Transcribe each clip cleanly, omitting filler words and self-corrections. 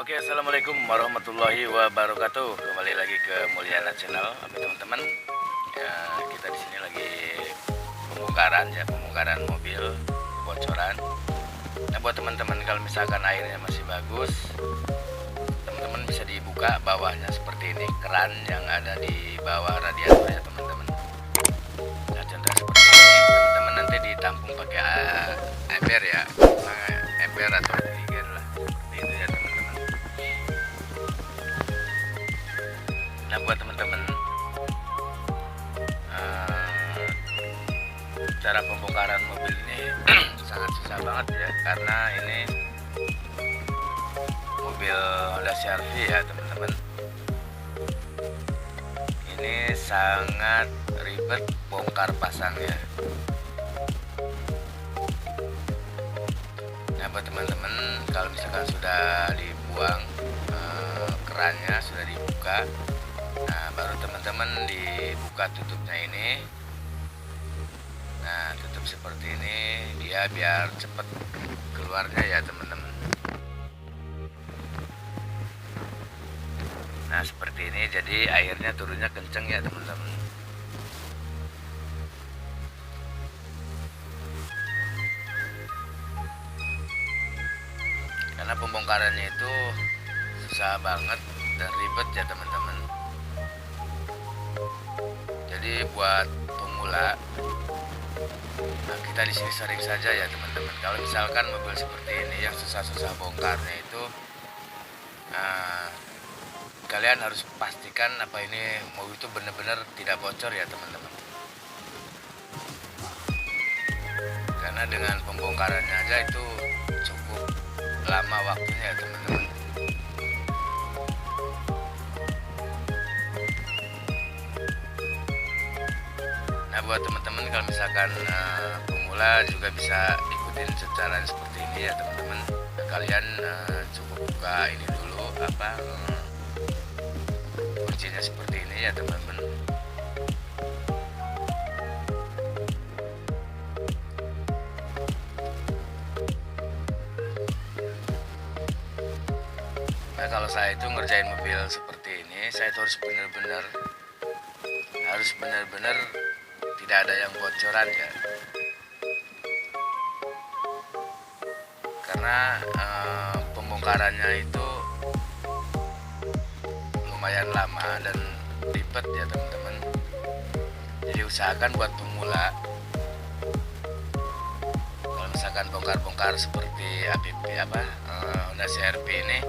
Oke, assalamualaikum warahmatullahi wabarakatuh. Kembali lagi ke Mulyana Channel, teman-teman. Ya, kita di sini lagi pembongkaran mobil bocoran. Nah, buat teman-teman kalau misalkan airnya masih bagus, teman-teman bisa dibuka bawahnya seperti ini, keran yang ada di bawah radiator ya teman-teman. Nah, contoh seperti ini, teman-teman nanti ditampung pakai ember ya, ember atau trigger lah, seperti itu ya teman-teman. Nah, buat teman-teman, cara pembongkaran mobil ini sangat susah banget ya, karena ini mobil Honda CR-V ya teman-teman. Ini sangat ribet bongkar pasangnya. Nah, buat teman-teman, kalau misalkan sudah dibuang kerannya, sudah dibuka, nah baru teman-teman dibuka tutupnya ini. Nah, tutup seperti ini dia biar cepet keluarnya ya teman-teman. Nah, seperti ini, jadi airnya turunnya kenceng ya teman-teman. Karena pembongkarannya itu susah banget dan ribet ya teman-teman. Jadi buat pemula, nah kita di sini sering saja ya teman-teman. Kalau misalkan mobil seperti ini yang susah-susah bongkarnya itu, kalian harus pastikan apa ini mobil itu benar-benar tidak bocor ya teman-teman. Karena dengan pembongkarannya aja itu cukup lama waktunya ya teman-teman. Nah, buat teman-teman kalau misalkan pemula juga bisa ikutin secara seperti ini ya teman-teman. Nah, kalian cukup buka ini dulu kuncinya seperti ini ya teman-teman. Nah, kalau saya itu ngerjain mobil seperti ini, saya itu harus benar-benar tidak ada yang bocoran ya. Karena pembongkarannya itu lumayan lama dan ribet ya teman-teman. Jadi usahakan buat pemula, kalau misalkan bongkar-bongkar seperti Honda CR-V ini,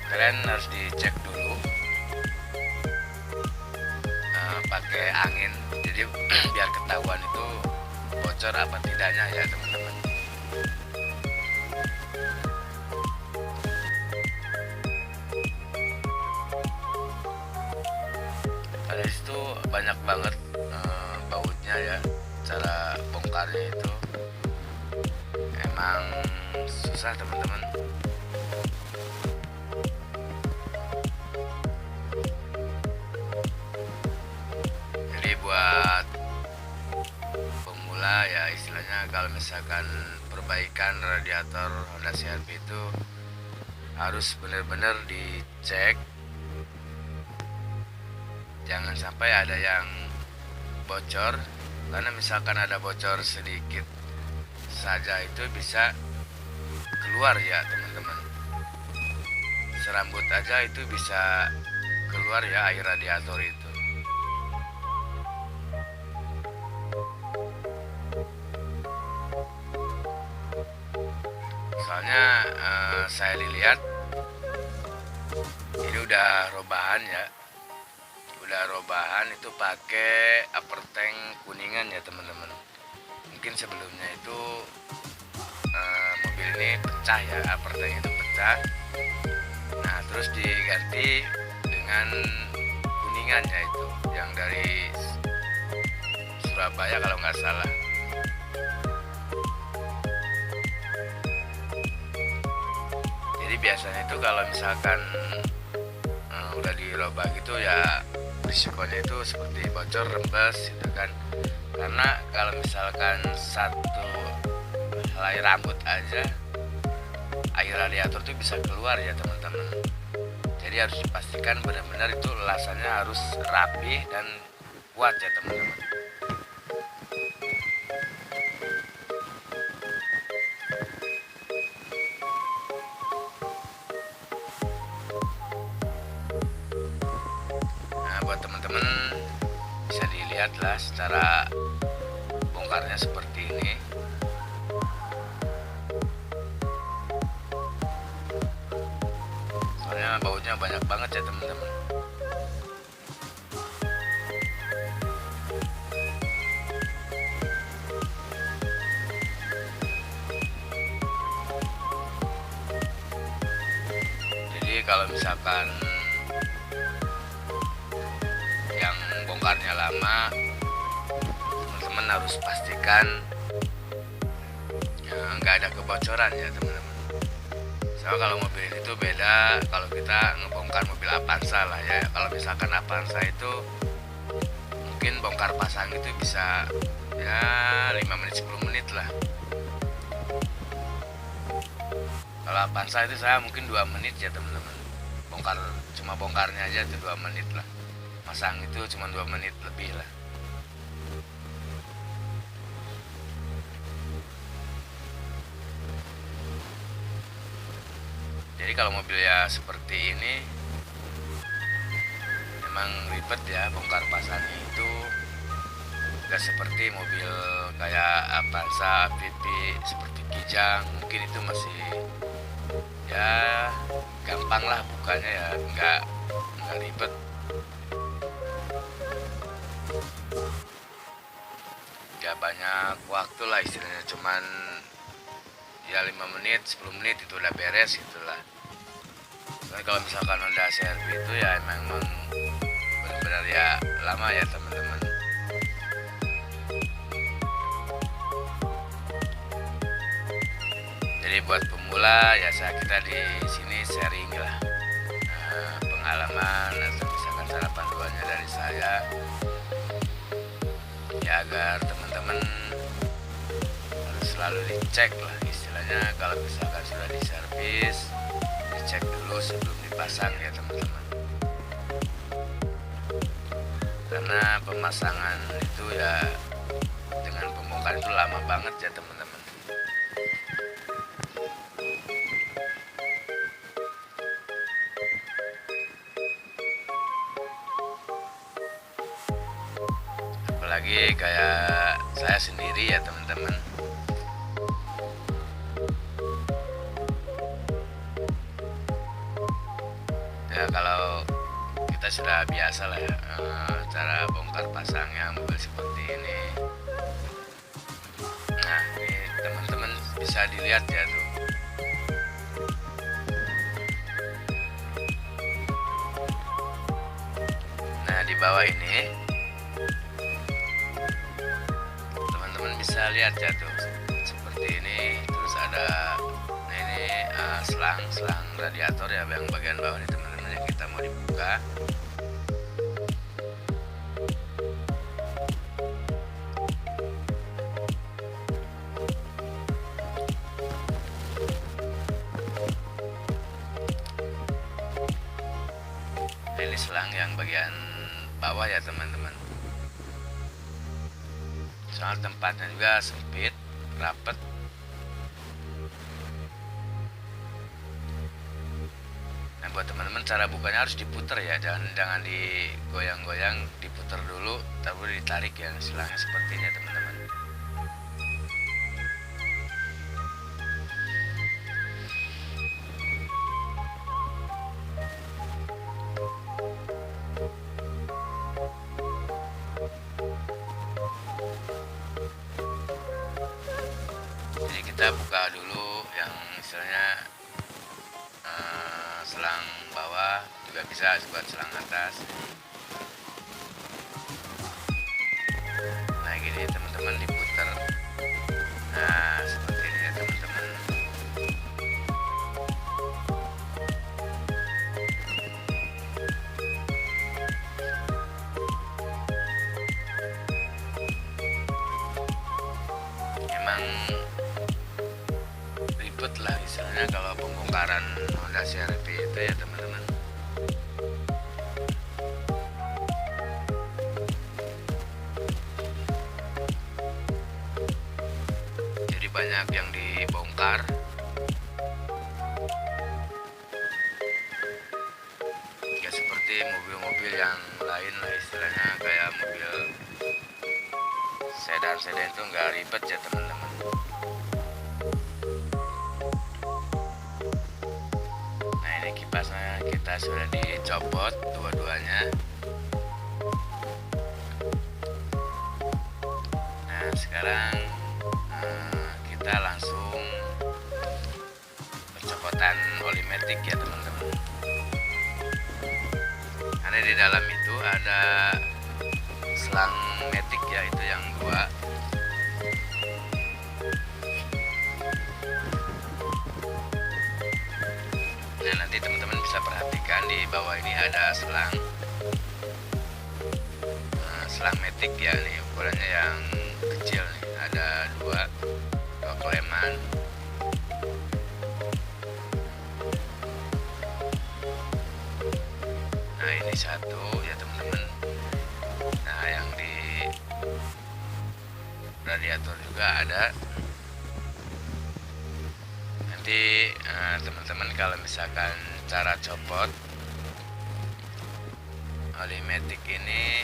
kalian harus dicek dulu pakai angin, jadi biar ketahuan itu bocor apa tidaknya ya teman-teman. Karena itu banyak banget bautnya ya, cara bongkarnya itu emang susah teman-teman. Jadi buat pemula ya, istilahnya kalau misalkan perbaikan radiator Honda CR-V itu harus benar-benar dicek, jangan sampai ada yang bocor. Karena misalkan ada bocor sedikit saja itu bisa keluar ya teman-teman. Serambut aja itu bisa keluar ya air radiator itu. Soalnya saya lihat ini udah robahan ya, itu pakai upper tank kuningan ya teman-teman. Mungkin sebelumnya itu mobil ini pecah ya, upper tank itu pecah. Nah, terus diganti dengan kuningannya itu yang dari Surabaya kalau nggak salah. Jadi biasanya itu kalau misalkan udah dirobah gitu ya, risikonya itu seperti bocor, rembes gitu kan. Karena kalau misalkan satu helai rambut aja air radiator tuh bisa keluar ya teman-teman. Jadi harus dipastikan benar-benar itu lasannya harus rapi dan kuat ya teman-teman. Nah, buat teman-teman bisa dilihatlah secara bongkarnya seperti ini. Soalnya bautnya banyak banget ya teman-teman. Jadi kalau misalkan yang bongkarnya lama, teman-teman harus pastikan nggak ada kebocoran ya teman-teman. So kalau mobil itu beda kalau kita ngebongkar mobil Avanza lah ya. Kalau misalkan Avanza itu mungkin bongkar pasang itu bisa ya 5 menit 10 menit lah. Kalau Avanza itu saya mungkin 2 menit ya teman-teman. Cuma bongkarnya aja itu 2 menit lah. Pasang itu cuma 2 menit lebih lah. Jadi kalau mobil ya seperti ini memang ribet ya bongkar pasangnya itu. Gak seperti mobil kayak Avanza, VP, seperti Kijang, mungkin itu masih ya gampang lah bukanya ya, nggak ribet. Gak banyak waktu lah istilahnya, cuman ya 5 menit 10 menit itu udah beres gitulah. Soalnya kalau misalkan Honda CR-V itu ya emang benar-benar ya lama ya teman-teman. Jadi buat pemula ya kita di sini sharing lah pengalaman atau misalkan cara panduannya dari saya ya, agar teman-teman harus selalu dicek lah istilahnya. Kalau misalkan sudah diservis, dicek dulu sebelum dipasang ya teman-teman. Karena pemasangan itu ya dengan pembongkaran itu lama banget ya teman-teman. Apalagi kayak saya sendiri ya teman-teman. Ya kalau kita sudah biasa lah ya cara bongkar pasangnya mobil seperti ini. Nah ini teman-teman bisa dilihat ya tuh. Nah di bawah ini teman-teman bisa lihat ya tuh seperti ini. Terus ada ini selang radiator ya yang bagian bawah ini teman-teman yang kita mau dibuka. Ini selang yang bagian bawah ya teman-teman. Soal tempatnya juga sempit, rapet. Nah buat teman-teman cara bukanya harus diputer ya, jangan digoyang-goyang, diputer dulu, tapi ditarik ya selangnya seperti ini ya teman-teman. Jadi kita buka dulu yang misalnya selang bawah, juga bisa buat selang atas. Nah gini teman-teman diputer. Nah seperti ini ya teman-teman. Emang ribet lah istilahnya kalau pembongkaran Honda CR-V itu ya teman-teman. Jadi banyak yang dibongkar. Ya seperti mobil-mobil yang lain lah istilahnya, kayak mobil sedan itu nggak ribet ya teman-teman. Nah ini kipasnya kita sudah dicopot dua-duanya. Nah sekarang kita langsung pencopotan oli matic ya teman-teman. Karena di dalam itu ada selang matic ya, itu yang dua. Nah nanti teman-teman bisa perhatikan di bawah ini ada selang matic ya, nih ukurannya yang kecil nih, ada dua kleman. Nah ini satu ya teman-teman. Nah yang di radiator juga ada. Nanti teman-teman kalau misalkan cara copot oli matic ini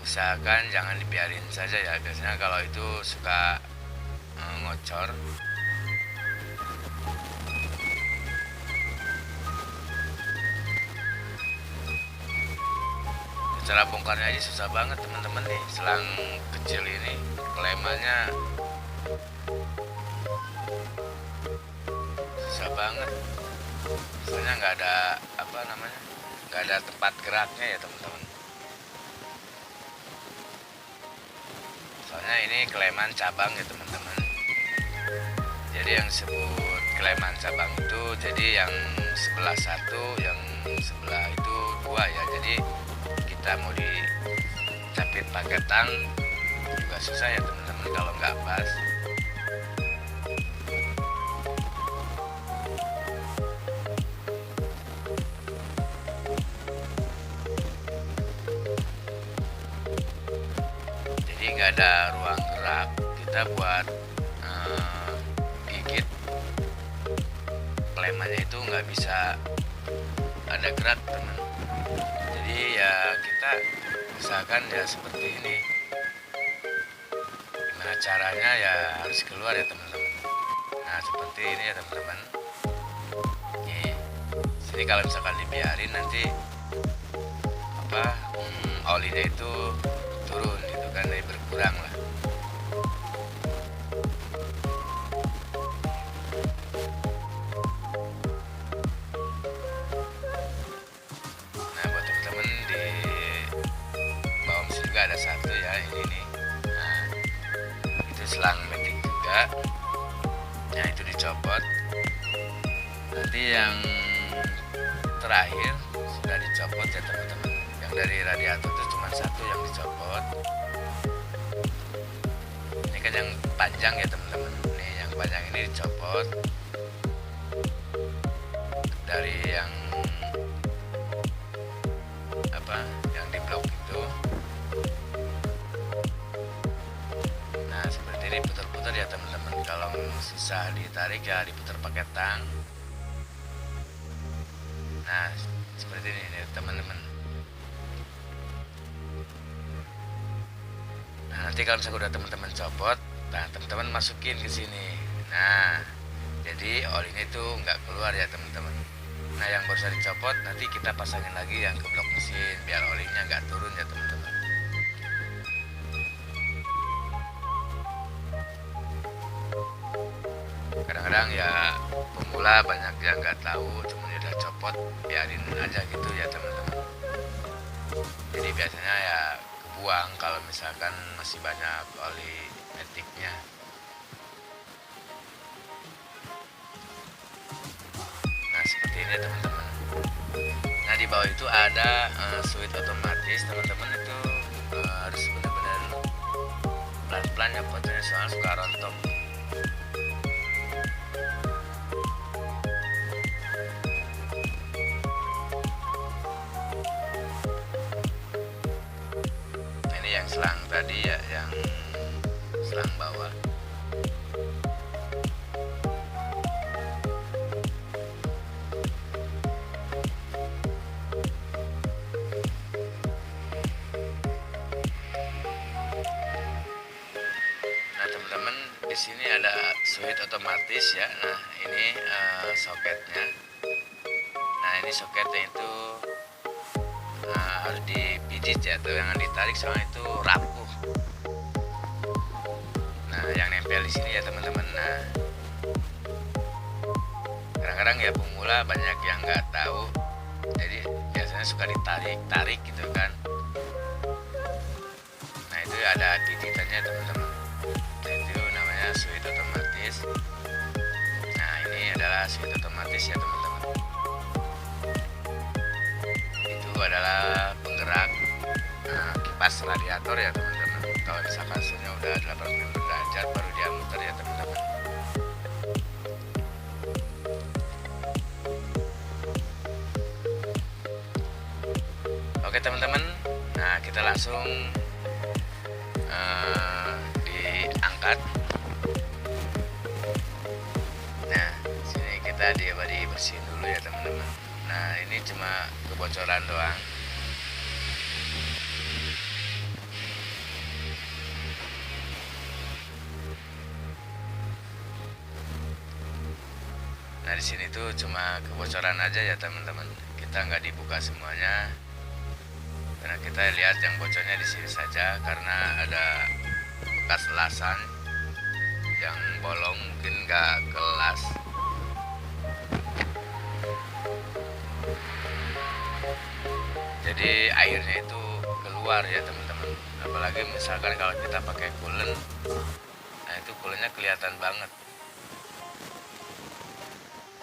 usahakan jangan dibiarin saja ya, biasanya kalau itu suka ngocor. Cara bongkarnya aja susah banget teman-teman nih, selang kecil ini klemannya susah banget. Soalnya nggak ada nggak ada tempat geraknya ya teman-teman. Soalnya ini kleman cabang ya teman-teman. Jadi yang disebut kleman cabang itu jadi yang sebelah satu, yang sebelah itu dua ya. Jadi kita mau dicapit pakai tang juga susah ya teman-teman kalau nggak pas. Jadi nggak ada ruang gerak kita buat gigit klemannya, itu nggak bisa ada gerak teman. Jadi ya kita usahakan ya seperti ini. Gimana caranya ya harus keluar ya teman-teman. Nah seperti ini ya teman-teman. Nih, jadi kalau misalkan dibiarin nanti olinya itu turun gitu kan, jadi berkurang lah. Ada satu ya ini nih. Nah itu selang matic juga. Nah itu dicopot. Nanti yang terakhir sudah dicopot ya teman-teman. Yang dari radiator itu cuma satu yang dicopot. Ini kan yang panjang ya teman-teman. Nih yang panjang ini dicopot. Dari yang yang di blok itu. Ini putar-putar ya teman-teman. Kalau susah ditarik ya diputar pakai tang. Nah seperti ini teman-teman. Nah nanti kalau misalnya udah teman-teman copot, nah teman-teman masukin ke sini. Nah jadi olinya itu nggak keluar ya teman-teman. Nah yang baru dicopot nanti kita pasangin lagi yang ke blok mesin biar olinya nggak turun ya teman-teman. Kadang-kadang ya pemula banyak yang nggak tahu, cuma udah copot biarin aja gitu ya teman-teman. Jadi biasanya ya kebuang kalau misalkan masih banyak oli maticnya. Nah seperti ini teman-teman. Nah di bawah itu ada switch otomatis teman-teman, itu harus benar-benar pelan-pelan ya potnya, soalnya suka rontok. selang tadi ya, yang selang bawah. Nah teman-teman, di sini ada switch otomatis ya. Nah ini soketnya. Nah ini soketnya itu harus dipijit ya, atau jangan ditarik soalnya itu rapuh. Nah yang nempel di sini ya teman-teman. Nah kadang-kadang ya pemula banyak yang nggak tahu, jadi biasanya suka ditarik gitu kan. Nah itu ada pijitannya teman-teman. Nah, itu namanya switch otomatis. Nah ini adalah switch otomatis ya teman-teman. Itu adalah penggerak kipas radiator ya teman-teman. Kalau misalkan suhunya udah 80 derajat baru dia muter ya teman-teman. Oke teman-teman, nah kita langsung diangkat. Nah sini kita dibersihin dulu ya teman-teman. Nah ini cuma kebocoran doang. Nah di sini tuh cuma kebocoran aja ya teman-teman. Kita nggak dibuka semuanya, karena kita lihat yang bocornya di sini saja, karena ada bekas lasan yang bolong, mungkin nggak kelas. Jadi airnya itu keluar ya teman-teman. Apalagi misalkan kalau kita pakai coolant, nah itu coolant-nya kelihatan banget.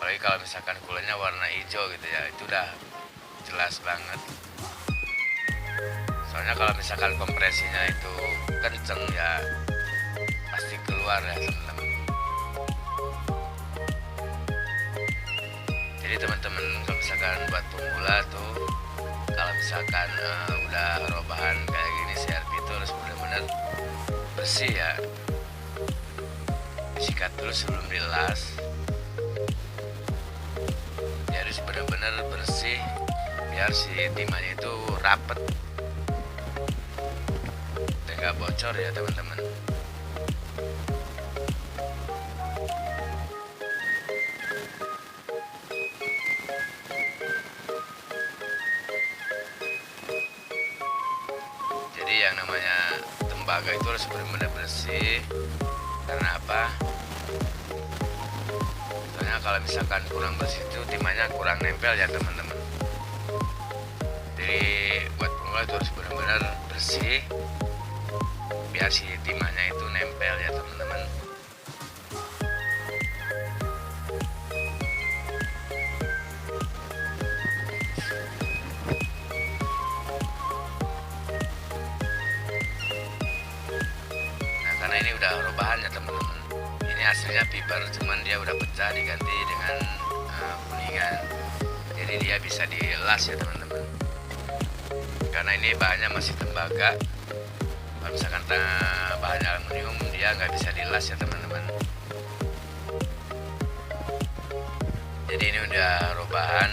Apalagi kalau misalkan coolantnya warna hijau gitu ya, itu udah jelas banget. Soalnya kalau misalkan kompresinya itu kenceng ya pasti keluar ya teman-teman. Jadi teman-teman kalau misalkan buat pemula tuh, kalau misalkan udah robahan kayak gini CRV itu harus benar-benar bersih ya. Disikat dulu sebelum dilas. Ya harus benar-benar bersih biar si timahnya itu rapet, nggak bocor ya teman-teman. Jadi yang namanya tembaga itu harus benar-benar bersih. Karena apa? Soalnya kalau misalkan kurang bersih itu timahnya kurang nempel ya teman-teman. Jadi buat pemula itu harus benar-benar bersih biar si timahnya itu nempel ya teman-teman. Nah karena ini udah robahan ya teman-teman. Ini hasilnya fiber, cuman dia udah pecah diganti dengan kuningan. Jadi dia bisa dilas ya teman-teman. Karena ini bahannya masih tembaga. Kalau misalkan bahannya aluminium dia nggak bisa dilas ya teman-teman. Jadi ini udah robahan.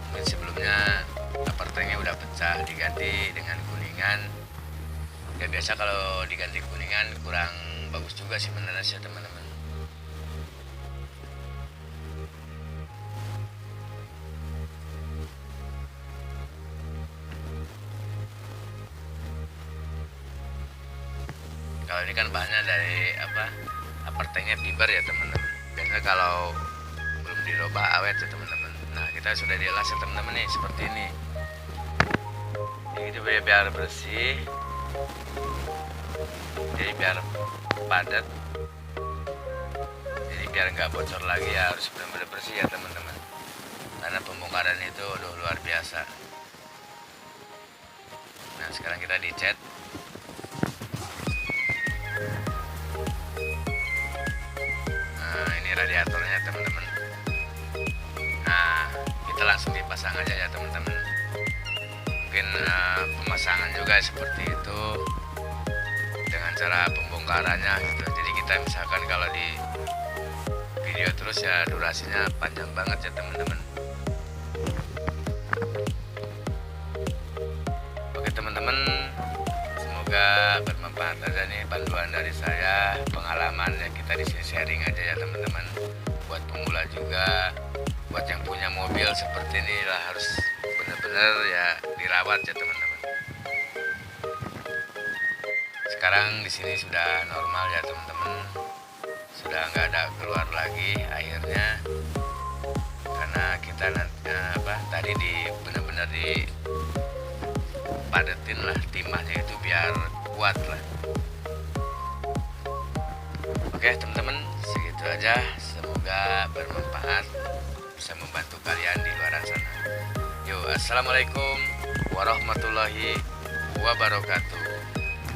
Mungkin sebelumnya upper tanknya udah pecah, diganti dengan kuningan. Ya biasa kalau diganti kuningan kurang bagus juga sih beneran sih teman-teman. Kalau ini kan bahannya dari upper tanknya fiber ya teman-teman. Biasanya kalau belum dirobah awet ya teman-teman. Nah kita sudah dilas ya teman-teman nih seperti ini. Jadi biar bersih. Jadi biar padat. Jadi biar nggak bocor lagi ya harus benar-benar bersih ya teman-teman. Karena pembongkaran itu udah luar biasa. Nah sekarang kita dicat. Nah ini radiatornya teman-teman. Nah kita langsung dipasang aja ya teman-teman. Mungkin pemasangan juga seperti itu. cara pembongkarannya gitu. Jadi kita misalkan kalau di video terus ya durasinya panjang banget ya teman-teman. Oke teman-teman, semoga bermanfaat aja nih bantuan dari saya, pengalaman ya kita di sini sharing aja ya teman-teman. Buat pemula juga, buat yang punya mobil seperti ini lah harus benar-benar ya dirawat ya teman-teman. Sekarang di sini sudah normal ya teman-teman, sudah nggak ada keluar lagi airnya karena kita tadi benar-benar dipadetin lah timahnya itu biar kuat lah. Oke teman-teman, segitu aja, semoga bermanfaat, bisa membantu kalian di luar sana. Yo, assalamualaikum warahmatullahi wabarakatuh.